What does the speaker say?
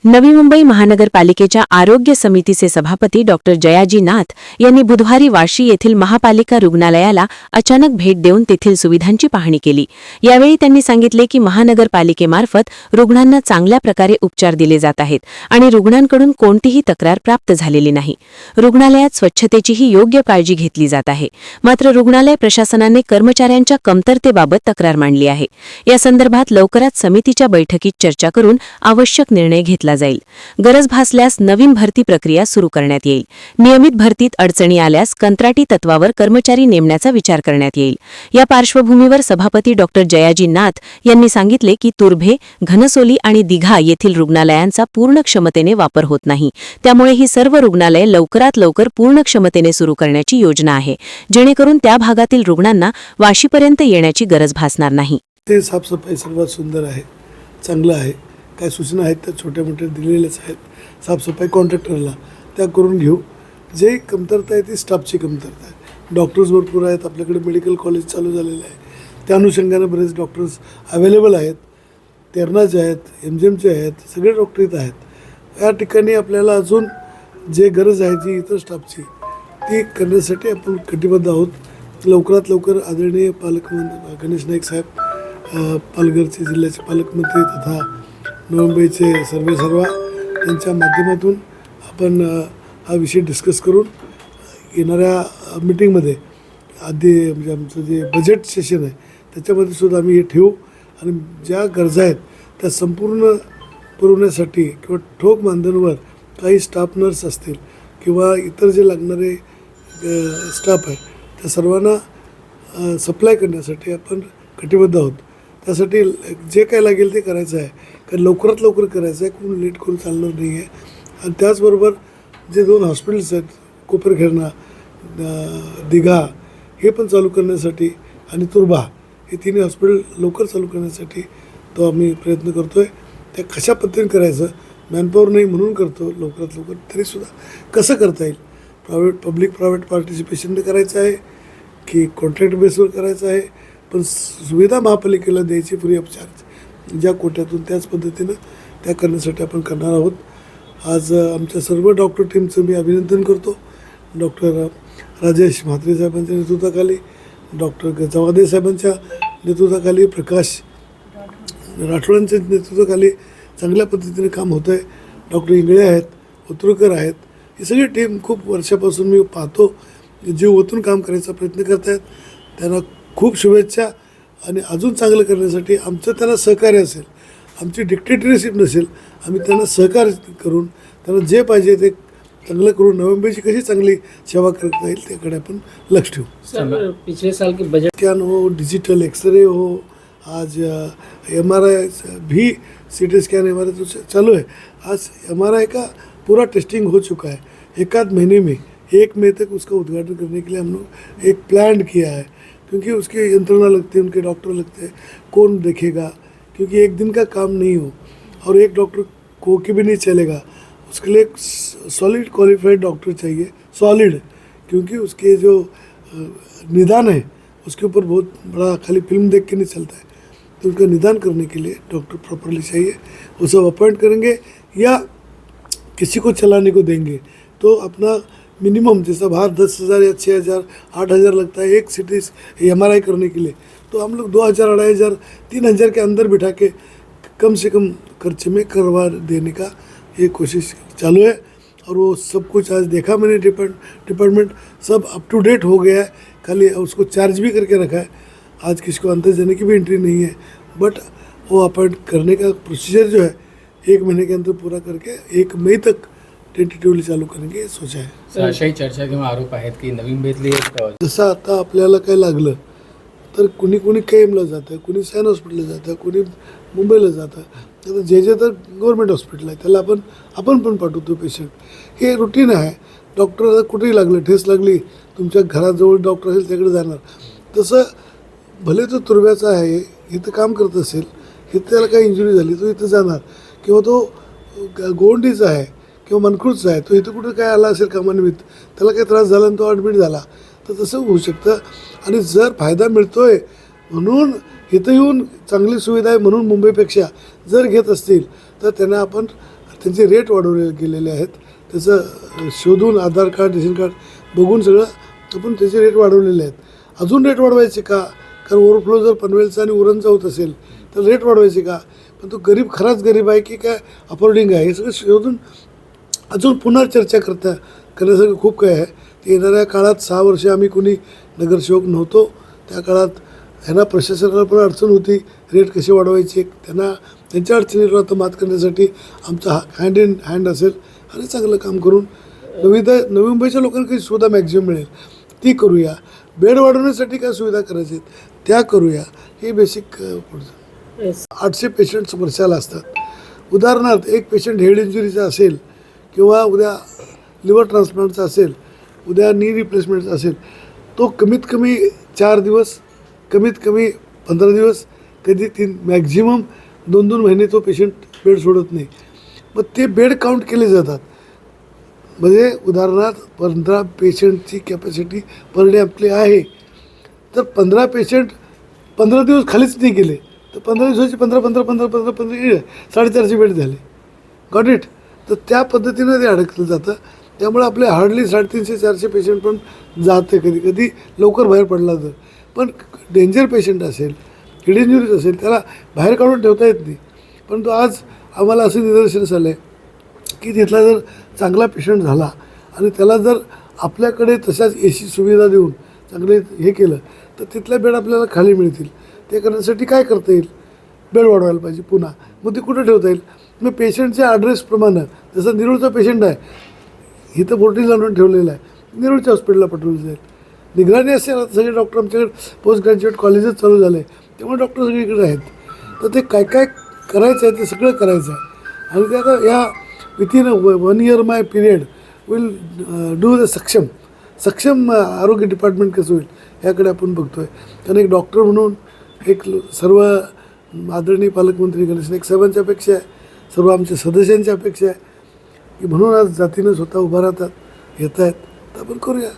नवी मुंबई महानगरपालिकेच्या आरोग्य समितीचे सभापती डॉक्टर जयाजी नाथ यांनी बुधवारी वाशी येथील महापालिका रुग्णालयाला अचानक भेट देऊन तेथील सुविधांची पाहणी केली। यावेळी त्यांनी सांगितले की महानगरपालिकेमार्फत रुग्णांना चांगल्या प्रकारे उपचार दिले जात आहेत आणि रुग्णांकडून कोणतीही तक्रार प्राप्त झालेली नाही। रुग्णालयात स्वच्छतेचीही योग्य काळजी घेतली जात आहे। मात्र रुग्णालय प्रशासनाने कर्मचाऱ्यांच्या कमतरतेबाबत तक्रार मांडली आहे। या संदर्भात लवकरात समितीच्या बैठकीत चर्चा करून आवश्यक निर्णय घेतला जाईल। गरज भासल्यास नवीन भरती प्रक्रिया सुरू करण्यात येईल। नियमित भरतीत अडचणी आल्यास कंत्राटी तत्वावर कर्मचारी नेमण्याचा विचार करण्यात येईल। या पार्श्वभूमीवर सभापती डॉक्टर जयाजी नाथ यांनी सांगितले की तुर्भे, घनसोली आणि दिघा येथील रुग्णालयांचा पूर्ण क्षमतेने वापर होत नाही। त्यामुळे ही सर्व रुग्णालये लवकरात लवकर पूर्ण क्षमतेने सुरू करण्याची योजना आहे, जेणेकरून त्या भागातील रुग्णांना वाशीपर्यंत येण्याची गरज भासणार नाही। ते साफसफाई सर्वात सुंदर आहे, चांगलं आहे। काय सूचना आहेत त्या छोट्या मोठ्या दिलेल्याच आहेत। साफसफाई कॉन्ट्रॅक्टरला त्या करून घेऊ। जे कमतरता आहे ती स्टाफची कमतरता आहे। डॉक्टर्स भरपूर आहेत, आपल्याकडे मेडिकल कॉलेज चालू झालेलं आहे, त्या अनुषंगाने बरेच डॉक्टर्स अवेलेबल आहेत। तेरणाचे आहेत, MGMचे आहेत, सगळे डॉक्टर इथं आहेत। या ठिकाणी आपल्याला अजून जे गरज आहे जी इतर स्टाफची ती करण्यासाठी आपण कटिबद्ध आहोत। लवकरात लवकर आदरणीय पालकमंत्री गणेश नाईक साहेब, पालघरचे जिल्ह्याचे पालकमंत्री तथा नवी मुंबईचे सर्वेसर्वा यांच्या माध्यमातून आपण हा विषय डिस्कस करून येणाऱ्या मीटिंगमध्ये आधी म्हणजे आमचं जे बजेट सेशन आहे त्याच्यामध्ये सुद्धा आम्ही हे ठेवू आणि ज्या गरजा आहेत त्या संपूर्ण पुरवण्यासाठी किंवा ठोक मानधनावर काही स्टाफ नर्स असतील किंवा इतर जे लागणारे स्टाफ आहे त्या सर्वांना सप्लाय करण्यासाठी आपण कटिबद्ध आहोत। त्यासाठी जे काय लागेल ते करायचं आहे, कारण लवकरात लवकर करायचं आहे, कोण लेट करून चालणार नाही आहे। आणि त्याचबरोबर जे 2 हॉस्पिटल्स आहेत, कोपरखेरणा, दिघा हे पण चालू करण्यासाठी आणि तुर्भा हे तिन्ही हॉस्पिटल लवकर चालू करण्यासाठी तो आम्ही प्रयत्न करतो आहे। त्या कशा पद्धतीने करायचं, मॅनपॉवर नाही म्हणून करतो लवकरात लवकर, तरीसुद्धा कसं करता येईल, पब्लिक प्रायव्हेट पार्टिसिपेशनने करायचं आहे की कॉन्ट्रॅक्ट बेसवर करायचं आहे, पण सुविधा महापालिकेला द्यायची फ्री ऑफ चार्ज ज्या कोट्यातून त्याच पद्धतीनं त्या करण्यासाठी आपण करणार आहोत। आज आमच्या सर्व डॉक्टर टीमचं मी अभिनंदन करतो। डॉक्टर राजेश म्हात्रे साहेबांच्या नेतृत्वाखाली, डॉक्टर जवादे साहेबांच्या नेतृत्वाखाली, प्रकाश राठोडांच्या नेतृत्वाखाली चांगल्या पद्धतीने काम होतं आहे। डॉक्टर इंगळे आहेत, उतरूकर आहेत, ही सगळी टीम खूप वर्षापासून मी पाहतो जीव ओतून काम करायचा प्रयत्न करत आहेत। त्यांना खूप शुभेच्छा आणि अजून चांगलं करण्यासाठी आमचं त्यांना सहकार्य असेल, आमची डिक्टेटरशिप नसेल, आम्ही त्यांना सहकार्य करून त्यांना जे पाहिजे ते चांगलं करून नवी मुंबईची कशी चांगली सेवा करता येईल त्याकडे आपण लक्ष ठेवू। सर, पिछले साल के बजट स्कैन हो, डिजिटल एक्सरे हो, आज MRI भी, CT स्कैन MRI तो चालू है। आज MRI का पूरा टेस्टिंग हो चुका है। एक आध महीने में 1 मई तक उसका उद्घाटन करने के लिए हम लोग एक प्लान किया है, क्योंकि उसकी यंत्रणा लगती है, उनके डॉक्टर लगते हैं, कौन देखेगा, क्योंकि एक दिन का काम नहीं हो और एक डॉक्टर को के भी नहीं चलेगा। उसके लिए एक सॉलिड क्वालिफाइड डॉक्टर चाहिए, सॉलिड, क्योंकि उसके जो निदान है उसके ऊपर बहुत बड़ा खाली फिल्म देख के नहीं चलता है। तो उसका निदान करने के लिए डॉक्टर प्रॉपरली चाहिए। वो सब अपॉइंट करेंगे या किसी को चलाने को देंगे तो अपना मिनिमम जैसा बाहर 10,000 या 6,000 8,000 लगता है एक CT MRI करने के लिए, तो हम लोग 2,000 2,500 3,000 के अंदर बिठा के कम से कम खर्चे में करवा देने का ये कोशिश चालू है। और वो सब कुछ आज देखा मैंने, डिपार्टमेंट सब अप टू डेट हो गया है। खाली उसको चार्ज भी करके रखा है। आज किसी को अंदर जाने की भी एंट्री नहीं है, बट वो अपॉइंट करने का प्रोसीजर जो है 1 महीने के अंदर पूरा करके 1 मई तक टेंटेटिव्हली चालू करेंगे सोचा आहे। अशाही चर्चा किंवा आरोप आहेत की नवी मुंबईतली जसं आता आपल्याला काय लागलं तर कुणी KMला जातं, कुणी सॅन हॉस्पिटलला जातं, कुणी मुंबईला जातं, आता जे तर गव्हर्नमेंट हॉस्पिटल आहे त्याला आपण पण पाठवतो पेशंट। हे रुटीन आहे। डॉक्टर कुठेही लागलं, ठेस लागली, तुमच्या घराजवळ डॉक्टर असेल त्याकडे जाणार। तसं भले तो तुर्ब्याचा आहे, इथं काम करत असेल, इथं त्याला काही इंजुरी झाली तो इथं जाणार, किंवा तो गोंडीचा आहे किंवा मनखुर्दचा आहे, तो इथं कुठं काय आला असेल कामानिमित्त, त्याला काही त्रास झाला आणि तो ॲडमिट झाला तर तसं होऊ शकतं। आणि जर फायदा मिळतो आहे म्हणून इथं येऊन चांगली सुविधा आहे म्हणून मुंबईपेक्षा जर घेत असतील तर त्यांना आपण त्यांचे रेट वाढवले गेलेले आहेत. त्याचं शोधून आधार कार्ड रेशन कार्ड बघून सगळं आपण त्याचे रेट वाढवलेले आहेत. अजून रेट वाढवायचे का? कारण ओव्हरफ्लो जर पनवेलचा आणि उरणचा होत असेल तर रेट वाढवायचे का? पण तो गरीब खराच गरीब आहे की काय अफोर्डिंग आहे हे सगळं शोधून अजून पुन्हा चर्चा करण्यासारखं खूप काय आहे. ते येणाऱ्या काळात 6 वर्ष आम्ही कुणी नगरसेवक नव्हतो. त्या काळात ह्यांना प्रशासनाला पण अडचण होती, रेट कसे वाढवायचे, त्यांना त्यांच्या अडचणीवर आता मात करण्यासाठी आमचा हँड इन हँड असेल आणि चांगलं काम करून नवी मुंबईच्या लोकांना काही सुविधा मॅक्झिमम मिळेल ती करूया. बेड वाढवण्यासाठी काय सुविधा करायच्या आहेत त्या करूया. हे बेसिक पुढचं 800 पेशंट्स वर्षाला असतात. उदाहरणार्थ एक पेशंट हेड इंजुरीचा असेल किंवा उद्या लिव्हर ट्रान्सप्लांटचा असेल, उद्या नी रिप्लेसमेंटचा असेल, तो कमीत कमी 4 दिवस, कमीत कमी 15 दिवस, कधी 3, मॅक्झिमम 2-2 महिने तो पेशंट बेड सोडत नाही. मग ते बेड काउंट केले जातात. म्हणजे उदाहरणार्थ 15 पेशंटची कॅपॅसिटी पर डे आपली आहे, तर 15 पेशंट 15 दिवस खालीच नाही गेले तर 15 दिवसाची 15 450 बेड झाले. Got it. तर त्या पद्धतीनं ते अडकलं जातं. त्यामुळे आपले हार्डली 350-400 पेशंट पण जाते कधी कधी लवकर बाहेर पडला तर. पण डेंजर पेशंट असेल, हेड इंजुरीज असेल, त्याला बाहेर काढून ठेवता येत नाही. परंतु आज आम्हाला असं निदर्शनास आलं आहे की तिथला जर चांगला पेशंट झाला आणि त्याला जर आपल्याकडे तशाच AC सुविधा देऊन चांगले हे केलं तर तिथल्या बेड आपल्याला खाली मिळतील. ते करण्यासाठी काय करता येईल? बेड वाढवायला पाहिजे पुन्हा. मग ते कुठं ठेवता येईल? मग पेशंटच्या ॲड्रेसप्रमाणे, जसं निरूळचा पेशंट आहे इथं बोर्डिंग लावून ठेवलेलं आहे, निरूळच्या हॉस्पिटलला पाठवलं जाईल. निगराणी असेल. आता सगळे डॉक्टर आमच्याकडे पोस्ट ग्रॅज्युएट कॉलेजेस चालू झाले त्यामुळे डॉक्टर सगळीकडे आहेत. तर ते काय काय करायचं आहे ते सगळं करायचं आहे. आणि ते आता या within 1 year my period will do the सक्षम आरोग्य डिपार्टमेंट कसं होईल याकडे आपण बघतो आहे. कारण एक डॉक्टर म्हणून एक सर्व आदरणीय पालकमंत्री गणेश नाईक साहेबांच्या अपेक्षा आहे, सर्व आमच्या सदस्यांच्या अपेक्षा आहे की म्हणून आज जातीनं स्वतः उभा राहतात, येत आहेत, तर आपण करूया.